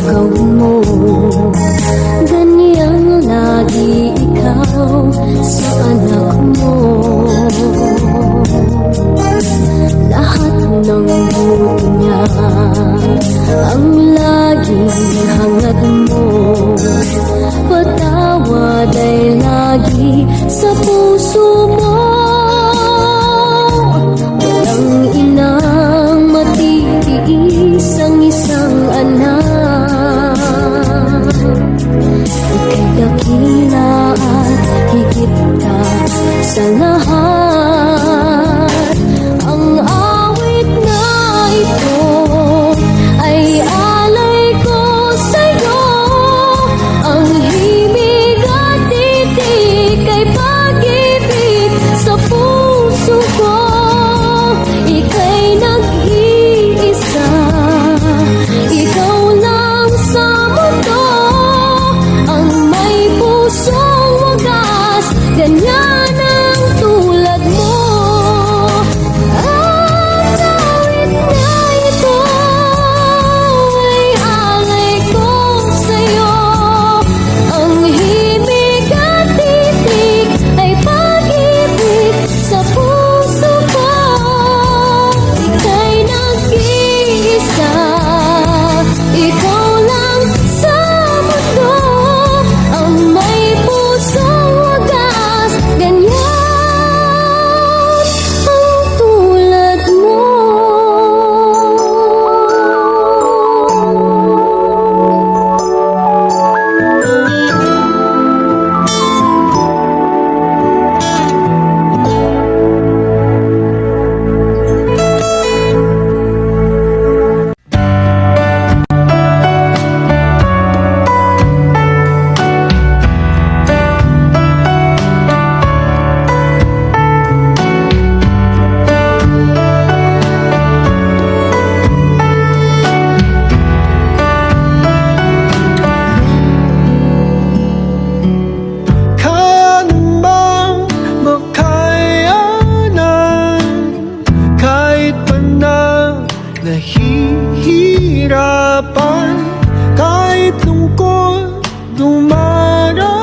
sigaw mo. Ganyang lagi ikaw sa anak mo. Lahat ng buti niya ang laging hangad mo. Patawad ay lagi sa puso mo. Walang inang matitiis ang isang anak. Ika'y dakila at higit ka sa lahat. Ang awit na ito ay alay ko sa'yo. Ang himig at titik ay pag-ibig sa puso ko. Ika'y nag-iisa, ikaw lang sa mundo. Ang may pusong wagas, ganyan ang tulad mo. Ang awit na ito ay alay ko sa'yo. Ang himig at titik ay pag-ibig sa puso ko. Ika'y nag-iisa, ikaw lang sa mundo. Ang may pusong wagas, ganyan ang tulad mo. Kaya namang makayanan kahit pa na nahihirapan, kahit lungkot dumaraan.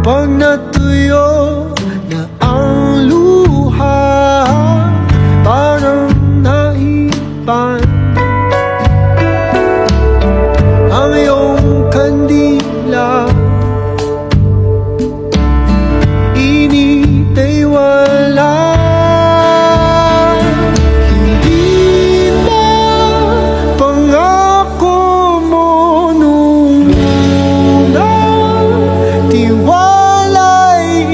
Pag natuyo na ang luha, parang naipan ang iyong kandila. Init ay wala. Hindi ba pangako mo nung una? Tiwala'y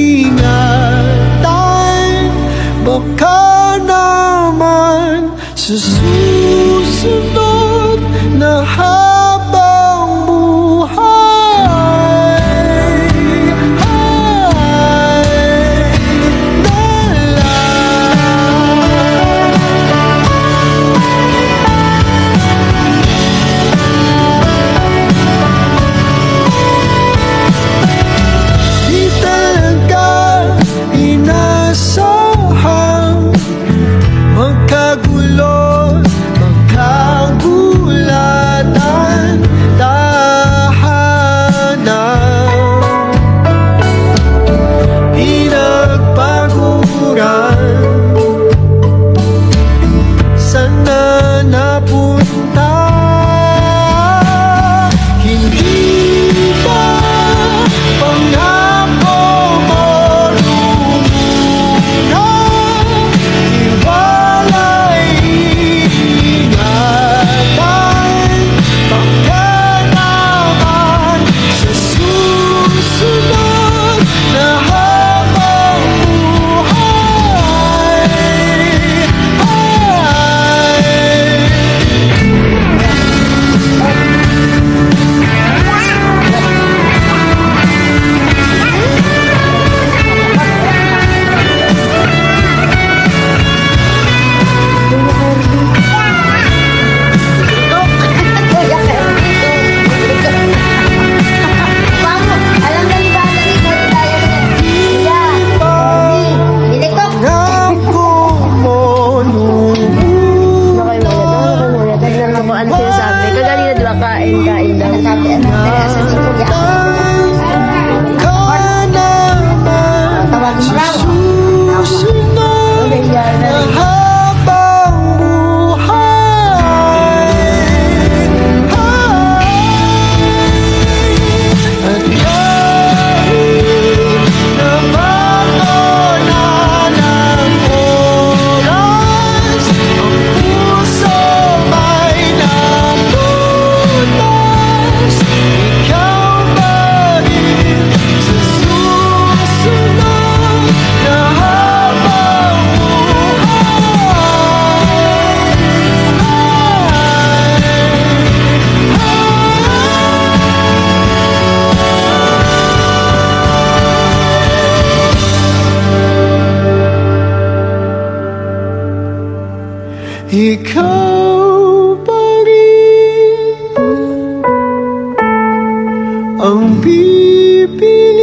iingatan. Baka naman sa susunod na habang buhay ay di talaga inasahang magkagulo, magkagulatan. ikaw pa rin ang pipili